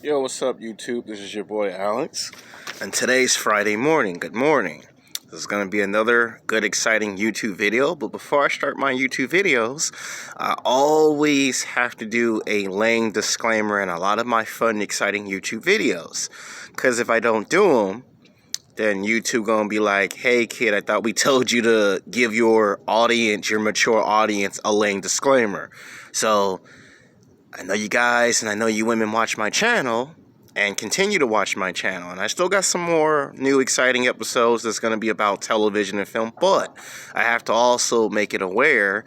Yo, what's up, YouTube? This is your boy Alex, and today's Friday morning. Good morning. This is going to be another good, exciting YouTube video, but before I start my YouTube videos, I always have to do a lame disclaimer in a lot of my fun, exciting YouTube videos, because if I don't do them, then YouTube going to be like, hey kid, I thought we told you to give your audience, your mature audience, a lame disclaimer. So I know you guys and I know you women watch my channel and continue to watch my channel. And I still got some more new exciting episodes that's going to be about television and film. But I have to also make it aware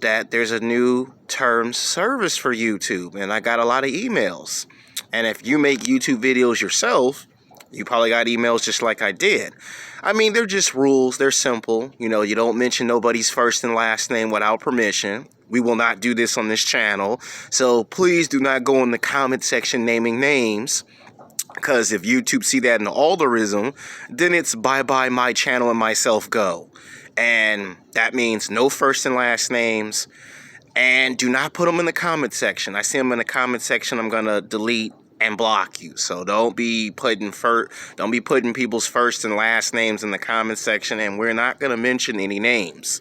that there's a new terms service for YouTube. And I got a lot of emails. And if you make YouTube videos yourself, you probably got emails just like I did. I mean, they're just rules. They're simple. You know, you don't mention nobody's first and last name without permission. We will not do this on this channel. So please do not go in the comment section naming names. Because if YouTube see that in the algorithm, then it's bye-bye my channel and myself go. And that means no first and last names. And do not put them in the comment section. I see them in the comment section, I'm going to delete and block you. So don't be putting people's first and last names in the comment section, and we're not going to mention any names.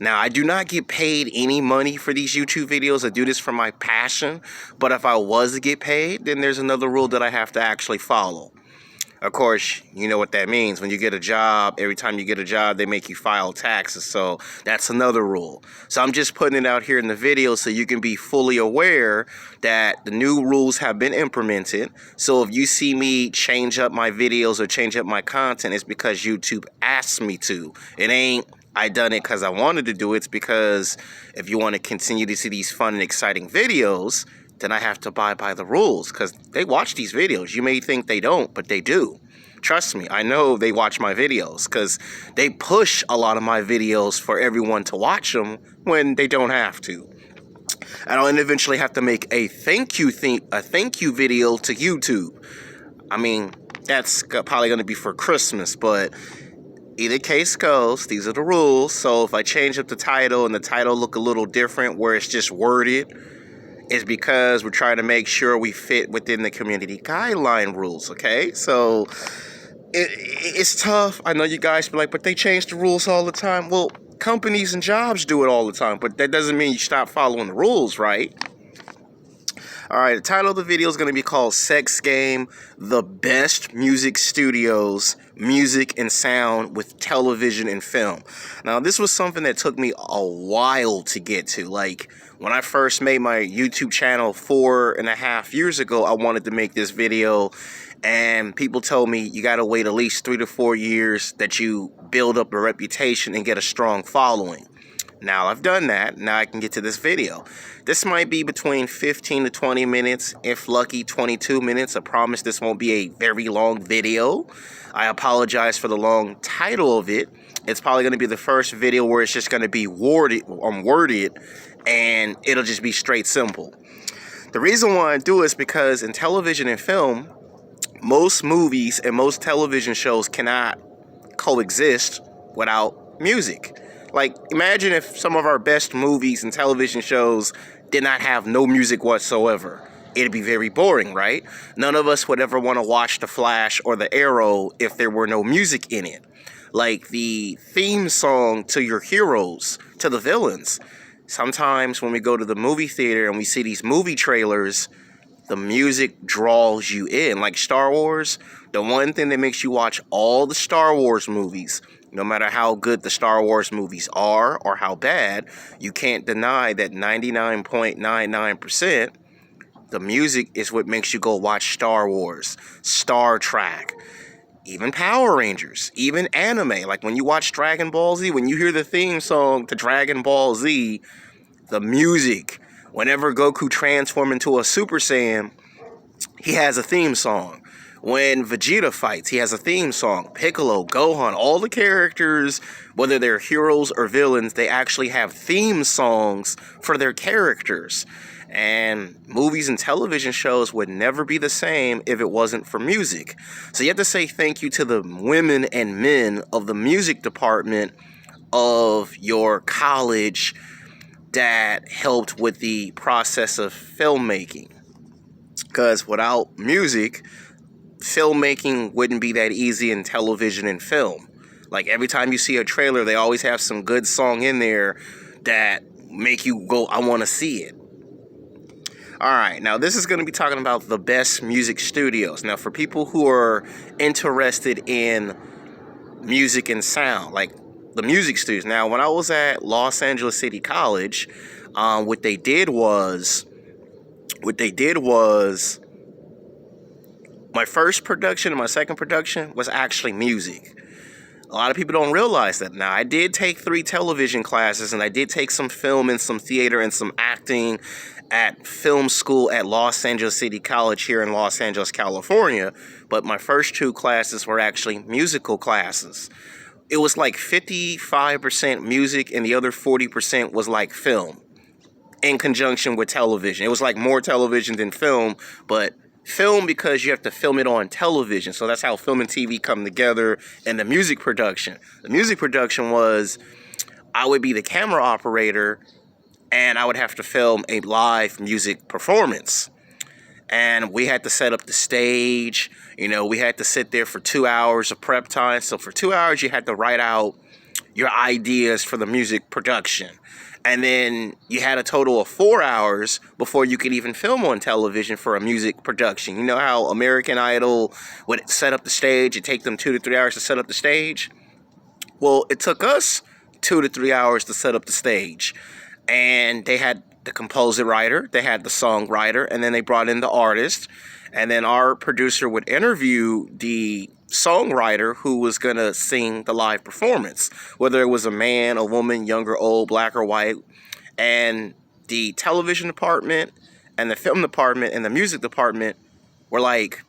Now, I do not get paid any money for these YouTube videos. I do this for my passion. But if I was to get paid, then there's another rule that I have to actually follow. Of course, you know what that means. When you get a job, every time you get a job, they make you file taxes. So that's another rule. So I'm just putting it out here in the video so you can be fully aware that the new rules have been implemented. So if you see me change up my videos or change up my content, it's because YouTube asked me to. It ain't I done it because I wanted to do it. It's because if you want to continue to see these fun and exciting videos, then I have to abide by the rules, because they watch these videos. You may think they don't, but they do. Trust me, I know they watch my videos, because they push a lot of my videos for everyone to watch them when they don't have to. And I'll eventually have to make a thank you video to YouTube. I mean, that's probably going to be for Christmas, but either case goes, these are the rules. So if I change up the title and the title look a little different where it's just worded, it's because we're trying to make sure we fit within the community guideline rules, okay? So it's tough. I know you guys be like, but they change the rules all the time. Well, companies and jobs do it all the time, but that doesn't mean you stop following the rules, right? All right, the title of the video is going to be called Sex Game, The Best Music Studios, Music and Sound with Television and Film. Now, this was something that took me a while to get to. Like, when I first made my YouTube channel 4.5 years ago, I wanted to make this video, and people told me you got to wait at least 3 to 4 years that you build up a reputation and get a strong following. Now I've done that. Now I can get to this video. This might be between 15 to 20 minutes, if lucky 22 minutes. I promise this won't be a very long video. I apologize for the long title of it. It's probably going to be the first video where it's just going to be worded, and it'll just be straight simple. The reason why I do it is because in television and film, most movies and most television shows cannot coexist without music. Like, imagine if some of our best movies and television shows did not have no music whatsoever. It'd be very boring, right? None of us would ever want to watch The Flash or The Arrow if there were no music in it. Like the theme song to your heroes, to the villains. Sometimes when we go to the movie theater and we see these movie trailers, the music draws you in. Like Star Wars, the one thing that makes you watch all the Star Wars movies, no matter how good the Star Wars movies are or how bad, you can't deny that 99.99%, the music is what makes you go watch Star Wars, Star Trek, even Power Rangers, even anime. Like when you watch Dragon Ball Z, when you hear the theme song to Dragon Ball Z, the music, whenever Goku transforms into a Super Saiyan, he has a theme song. When Vegeta fights, he has a theme song. Piccolo, Gohan, all the characters, whether they're heroes or villains, they actually have theme songs for their characters. And movies and television shows would never be the same if it wasn't for music. So you have to say thank you to the women and men of the music department of your college that helped with the process of filmmaking. because without music, filmmaking wouldn't be that easy in television and film. Like every time you see a trailer, they always have some good song in there that make you go, I want to see it. All right, now this is going to be talking about the best music studios. Now, for people who are interested in music and sound, like the music studios. Now, when I was at Los Angeles City College, what they did was my first production and my second production was actually music. A lot of people don't realize that. Now, I did take 3 television classes, and I did take some film and some theater and some acting at film school at Los Angeles City College here in Los Angeles, California. But my first 2 classes were actually musical classes. It was like 55% music, and the other 40% was like film in conjunction with television. It was like more television than film, but film because you have to film it on television. So that's how film and TV come together. And the music production. The music production was I would be the camera operator and I would have to film a live music performance. And we had to set up the stage. You know, we had to sit there for 2 hours of prep time. So for 2 hours, you had to write out your ideas for the music production. And then you had a total of 4 hours before you could even film on television for a music production. You know how American Idol would set up the stage? It'd take them 2 to 3 hours to set up the stage? Well, it took us 2 to 3 hours to set up the stage. And they had the composer writer, they had the songwriter, and then they brought in the artist. And then our producer would interview the songwriter who was going to sing the live performance, whether it was a man, a woman, young or old, black or white. And the television department and the film department and the music department were like,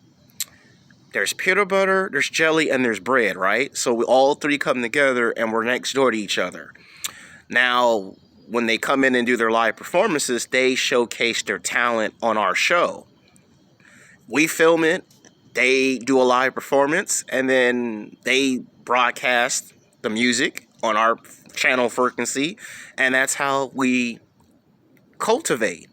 there's peanut butter, there's jelly, and there's bread, right? So we all 3 come together and we're next door to each other. Now, when they come in and do their live performances, they showcase their talent on our show. We film it, they do a live performance, and then they broadcast the music on our channel frequency, and that's how we cultivate.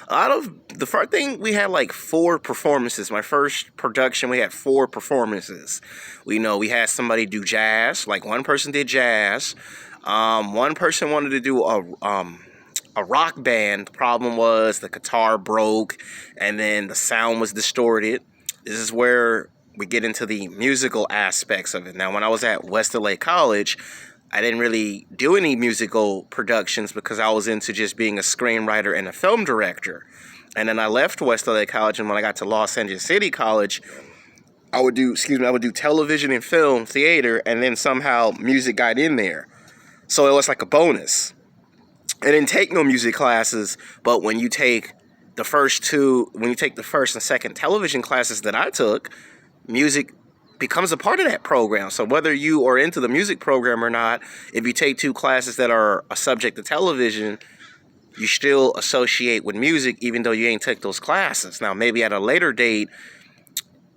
Out of the first thing, we had like 4 performances. My first production, we had 4 performances. We had somebody do jazz, like one person did jazz. One person wanted to do a rock band. The problem was the guitar broke and then the sound was distorted. This is where we get into the musical aspects of it. Now, when I was at West LA College, I didn't really do any musical productions because I was into just being a screenwriter and a film director. And then I left West LA College, and when I got to Los Angeles City College, I would do television and film, theater, and then somehow music got in there. So it was like a bonus. I didn't take no music classes, but when you take the first and second television classes that I took, music becomes a part of that program. So whether you are into the music program or not, if you take 2 classes that are a subject to television, you still associate with music even though you ain't took those classes. Now, maybe at a later date,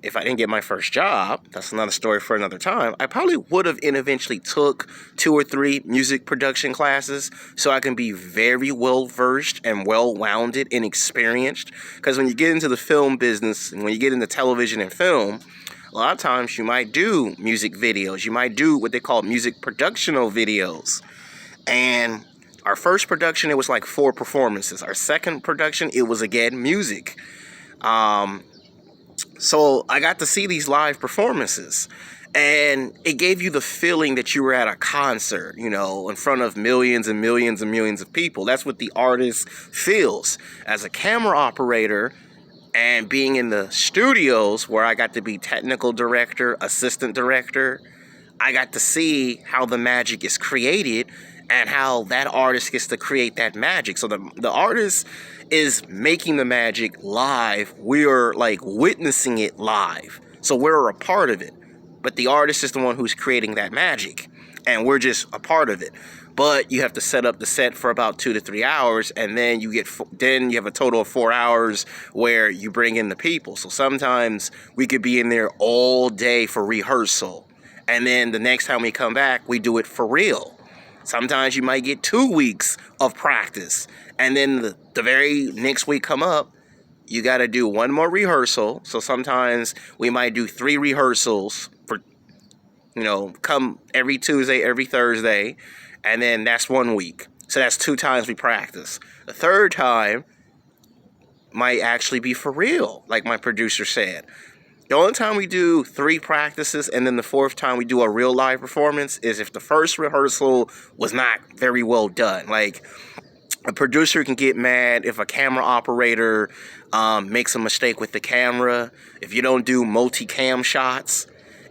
if I didn't get my first job, that's another story for another time, I probably would have eventually took 2 or 3 music production classes so I can be very well versed and well rounded and experienced. Because when you get into the film business and when you get into television and film, a lot of times you might do music videos. You might do what they call music productional videos. And our first production, it was like 4 performances. Our second production, it was again music. So I got to see these live performances, and it gave you the feeling that you were at a concert, in front of millions and millions and millions of people. That's what the artist feels. As a camera operator and being in the studios where I got to be technical director, assistant director, I got to see how the magic is created and how that artist gets to create that magic. So the artist is making the magic live. We are like witnessing it live. So we're a part of it. But the artist is the one who's creating that magic. And we're just a part of it. But you have to set up the set for about 2 to 3 hours. And then you have a total of 4 hours where you bring in the people. So sometimes we could be in there all day for rehearsal. And then the next time we come back, we do it for real. Sometimes you might get 2 weeks of practice. And then the very next week come up, you got to do one more rehearsal. So sometimes we might do 3 rehearsals for, come every Tuesday, every Thursday, and then that's 1 week. So that's 2 times we practice. The third time might actually be for real, like my producer said. The only time we do 3 practices and then the 4th time we do a real live performance is if the first rehearsal was not very well done. Like, a producer can get mad if a camera operator makes a mistake with the camera, if you don't do multi-cam shots,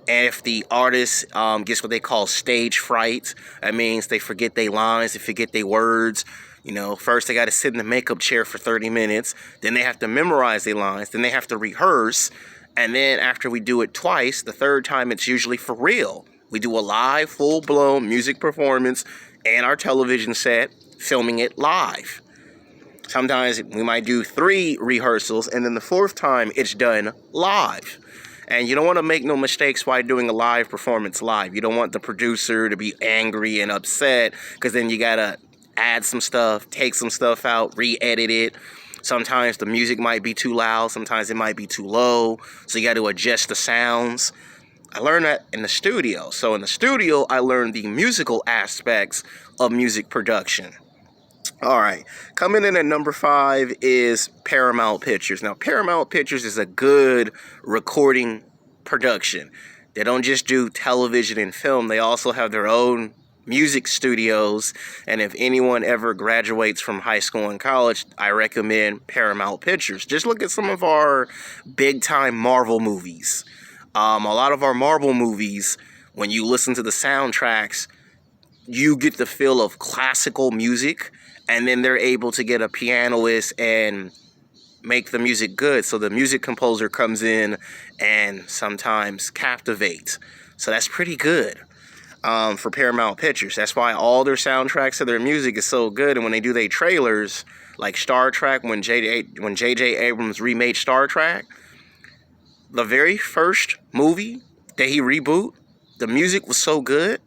and if the artist gets what they call stage fright. That means they forget their lines, they forget their words. First they got to sit in the makeup chair for 30 minutes, then they have to memorize their lines, then they have to rehearse, and then after we do it twice, the 3rd time it's usually for real. We do a live, full-blown music performance and our television set, filming it live. Sometimes we might do 3 rehearsals, and then the 4th time it's done live. And you don't want to make no mistakes while doing a live performance live. You don't want the producer to be angry and upset, because then you gotta add some stuff, take some stuff out, re-edit it. Sometimes the music might be too loud, sometimes it might be too low, so you got to adjust the sounds. I learned that in the studio. So in the studio, I learned the musical aspects of music production. All right, coming in at number 5 is Paramount Pictures. Now, Paramount Pictures is a good recording production. They don't just do television and film, they also have their own music studios. And if anyone ever graduates from high school and college, I recommend Paramount Pictures. Just look at some of our big-time Marvel movies. A lot of our Marvel movies, when you listen to the soundtracks, you get the feel of classical music, and then they're able to get a pianist and make the music good. So the music composer comes in and sometimes captivates. So that's pretty good for Paramount Pictures. That's why all their soundtracks of their music is so good. And when they do their trailers, like Star Trek, when J.J. Abrams remade Star Trek, the very first movie that he reboot, the music was so good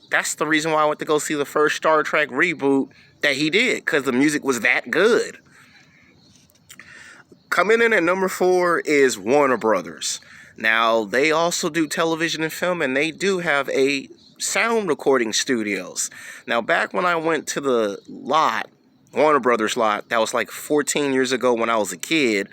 that's the reason why I went to go see the first Star Trek reboot that he did, because the music was that good. Coming in at number 4 is Warner Brothers. Now, they also do television and film, and they do have a sound recording studios. Now, back when I went to the lot, Warner Brothers lot, that was like 14 years ago when I was a kid,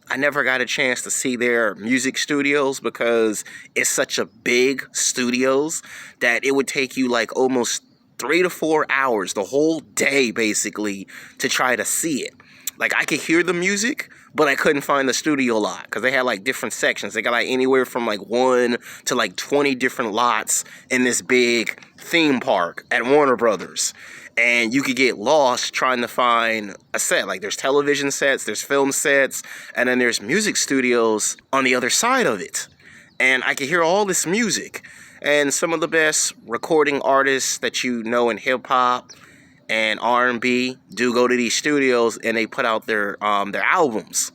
I never got a chance to see their music studios because it's such a big studios that it would take you like almost 3 to 4 hours, the whole day basically, to try to see it. Like, I could hear the music, but I couldn't find the studio lot because they had like different sections. They got like anywhere from like 1 to like 20 different lots in this big theme park at Warner Brothers. And you could get lost trying to find a set. Like, there's television sets, there's film sets, and then there's music studios on the other side of it. And I could hear all this music. And some of the best recording artists that you know in hip-hop and R&B do go to these studios, and they put out their albums.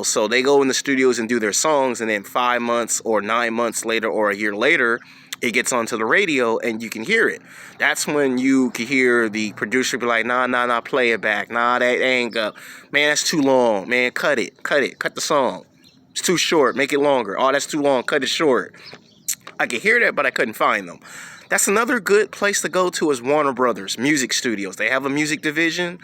So they go in the studios and do their songs, and then 5 months or 9 months later or a year later, it gets onto the radio and you can hear it. That's when you can hear the producer be like, nah, play it back. Nah, that ain't good. Man, that's too long. Man, cut the song. It's too short, make it longer. Oh, that's too long, cut it short. I could hear that, but I couldn't find them. That's another good place to go to is Warner Brothers Music Studios. They have a music division.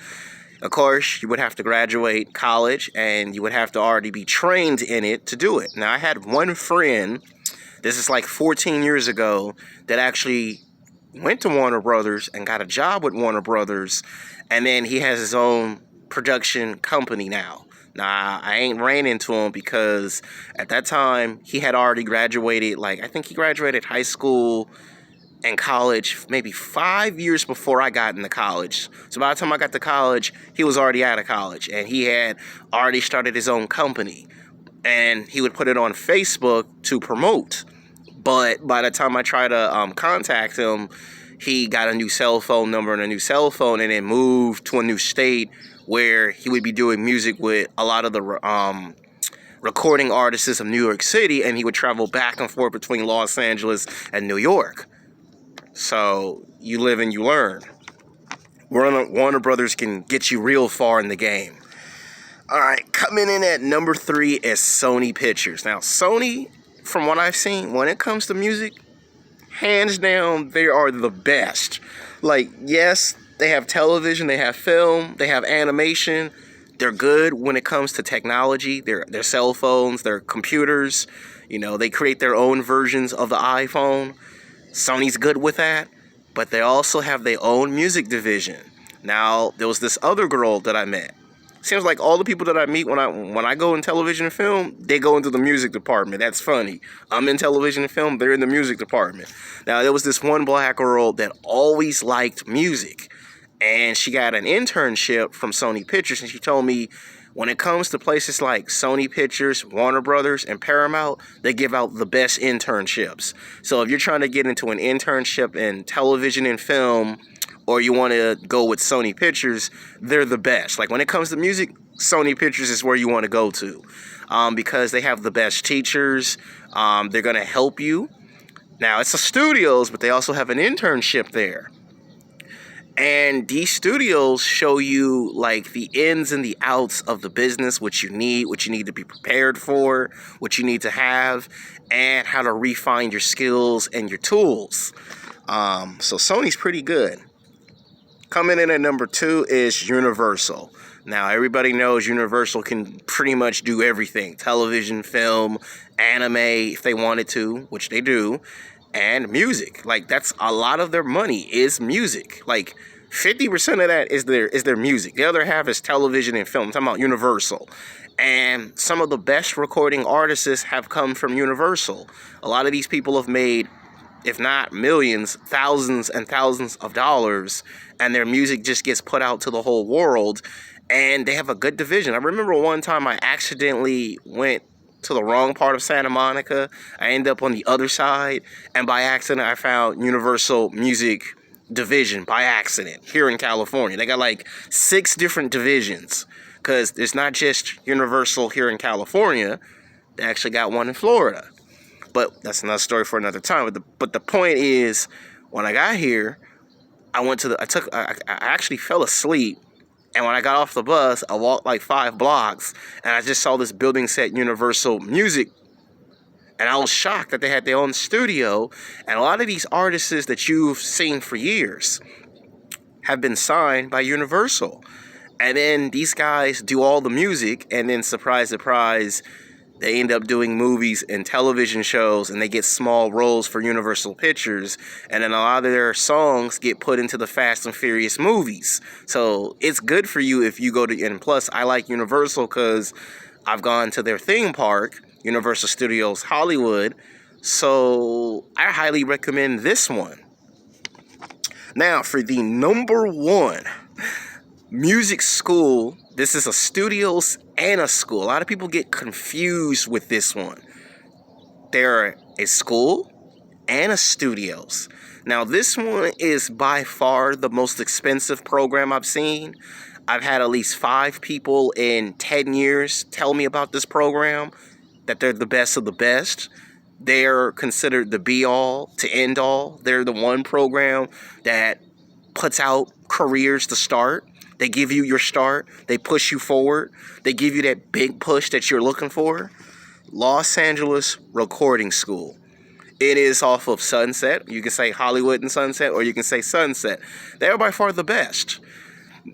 Of course, you would have to graduate college and you would have to already be trained in it to do it. Now, I had one friend, this is like 14 years ago, that actually went to Warner Brothers and got a job with Warner Brothers, and then he has his own production company now. Now, I ain't ran into him because at that time, he had already graduated, I think he graduated high school and college maybe 5 years before I got into college. So by the time I got to college, he was already out of college, and he had already started his own company. And he would put it on Facebook to promote. But by the time I tried to contact him, he got a new cell phone number and a new cell phone, and then moved to a new state where he would be doing music with a lot of the recording artists of New York City, and he would travel back and forth between Los Angeles and New York. So you live and you learn. Warner Brothers can get you real far in the game. All right, coming in at number 3 is Sony Pictures. Now, Sony, from what I've seen, when it comes to music, hands down, they are the best. Like, yes, they have television, they have film, they have animation. They're good when it comes to technology, their cell phones, their computers. You know, they create their own versions of the iPhone. Sony's good with that, but they also have their own music division. Now, there was this other girl that I met. Seems like all the people that I meet when I go in television and film, they go into the music department. That's funny. I'm in television and film, they're in the music department. Now, there was this one black girl that always liked music, and she got an internship from Sony Pictures, and she told me when it comes to places like Sony Pictures, Warner Brothers, and Paramount, they give out the best internships. So if you're trying to get into an internship in television and film, or you want to go with Sony Pictures, they're the best. Like when it comes to music, Sony Pictures is where you want to go to, because they have the best teachers. They're going to help you. Now, it's a studios, but they also have an internship there. And these studios show you like the ins and the outs of the business, what you need to be prepared for, what you need to have, and how to refine your skills and your tools. So Sony's pretty good. Coming in at number 2 is Universal. Now, everybody knows Universal can pretty much do everything. Television, film, anime, if they wanted to, which they do, and music. Like, that's a lot of their money is music. Like, 50% of that is their music. The other half is television and film. I'm talking about Universal. And some of the best recording artists have come from Universal. A lot of these people have made, if not millions, thousands and thousands of dollars, and their music just gets put out to the whole world, and they have a good division. I remember one time I accidentally went to the wrong part of Santa Monica. I ended up on the other side, and by accident I found Universal Music Division by accident here in California. They got like 6 different divisions, because it's not just Universal here in California. They actually got one in Florida. But that's another story for another time. But the point is, when I got here, I actually fell asleep. And when I got off the bus, I walked like 5 blocks, and I just saw this building said Universal Music. And I was shocked that they had their own studio. And a lot of these artists that you've seen for years have been signed by Universal. And then these guys do all the music, and then surprise, surprise, they end up doing movies and television shows, and they get small roles for Universal Pictures. And then a lot of their songs get put into the Fast and Furious movies. So it's good for you if you go to, and plus I like Universal because I've gone to their theme park, Universal Studios Hollywood. So I highly recommend this one. Now for the number 1 music school. This is a studios and a school. A lot of people get confused with this one. They're a school and a studios. Now, this one is by far the most expensive program I've seen. I've had at least 5 people in 10 years tell me about this program, that they're the best of the best. They're considered the be-all to end-all. They're the one program that puts out careers to start. They give you your start. They push you forward. They give you that big push that you're looking for. Los Angeles Recording School. It is off of Sunset. You can say Hollywood and Sunset, or you can say Sunset. They're by far the best.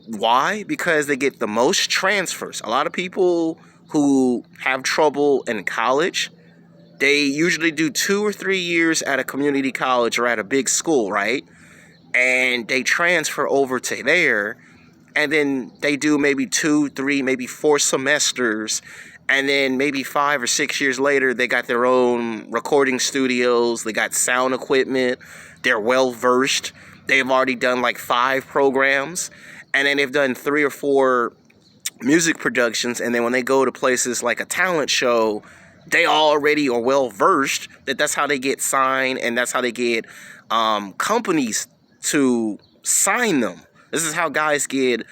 Why? Because they get the most transfers. A lot of people who have trouble in college, they usually do 2 or 3 years at a community college or at a big school, right? And they transfer over to there. And then they do maybe 2, 3, maybe 4 semesters. And then maybe 5 or 6 years later, they got their own recording studios. They got sound equipment. They're well-versed. They've already done like 5 programs. And then they've done 3 or 4 music productions. And then when they go to places like a talent show, they already are well-versed. That's how they get signed. And that's how they get companies to sign them. This is how guys get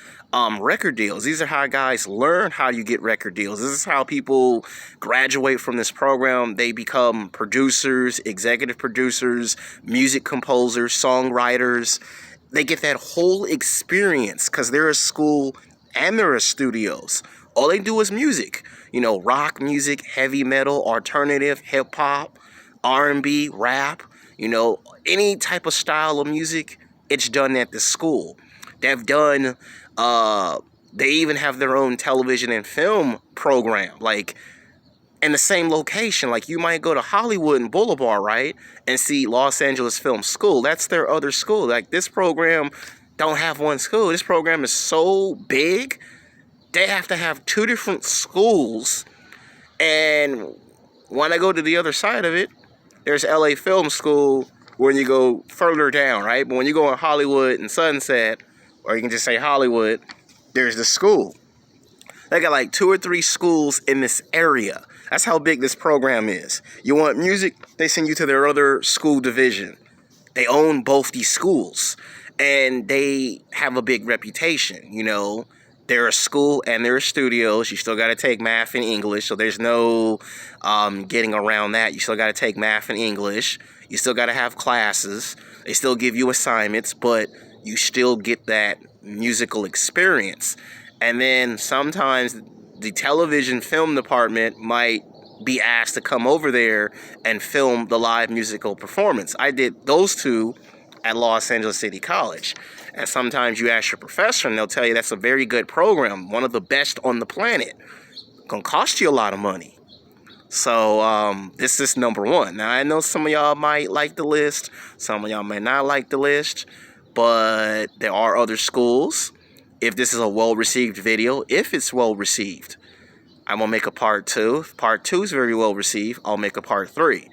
record deals. These are how guys learn how you get record deals. This is how people graduate from this program. They become producers, executive producers, music composers, songwriters. They get that whole experience because they're a school and they're a studios All they do is music. You know, rock music, heavy metal, alternative, hip hop, R&B, rap. You know, any type of style of music, it's done at the school. They've done, they even have their own television and film program, like in the same location. Like you might go to Hollywood and Boulevard, right, and see Los Angeles Film School. That's their other school. Like this program don't have one school. This program is so big, they have to have two different schools. And when I go to the other side of it, there's LA Film School when you go further down, right? But when you go in Hollywood and Sunset, or you can just say Hollywood, there's the school. They got like 2 or 3 schools in this area. That's how big this program is. You want music, they send you to their other school division. They own both these schools. And they have a big reputation, you know. They're a school and they're studios. You still got to take math and English. So there's no getting around that. You still got to take math and English. You still got to have classes. They still give you assignments, but you still get that musical experience. And then sometimes the television film department might be asked to come over there and film the live musical performance. I did those two at Los Angeles City College. And sometimes you ask your professor and they'll tell you that's a very good program, one of the best on the planet. Gonna cost you a lot of money. So this is number 1. Now I know some of y'all might like the list, some of y'all may not like the list, but there are other schools. If this is a well-received video, if it's well-received, I'm gonna make a part 2. If part 2 is very well-received, I'll make a part 3.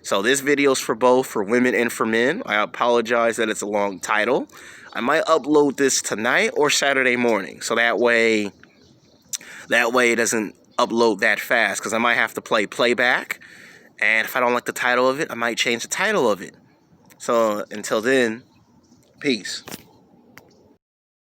So this video is for both, for women and for men. I apologize that it's a long title. I might upload this tonight or Saturday morning, so that way it doesn't upload that fast, because I might have to play playback, and if I don't like the title of it, I might change the title of it. So until then, peace.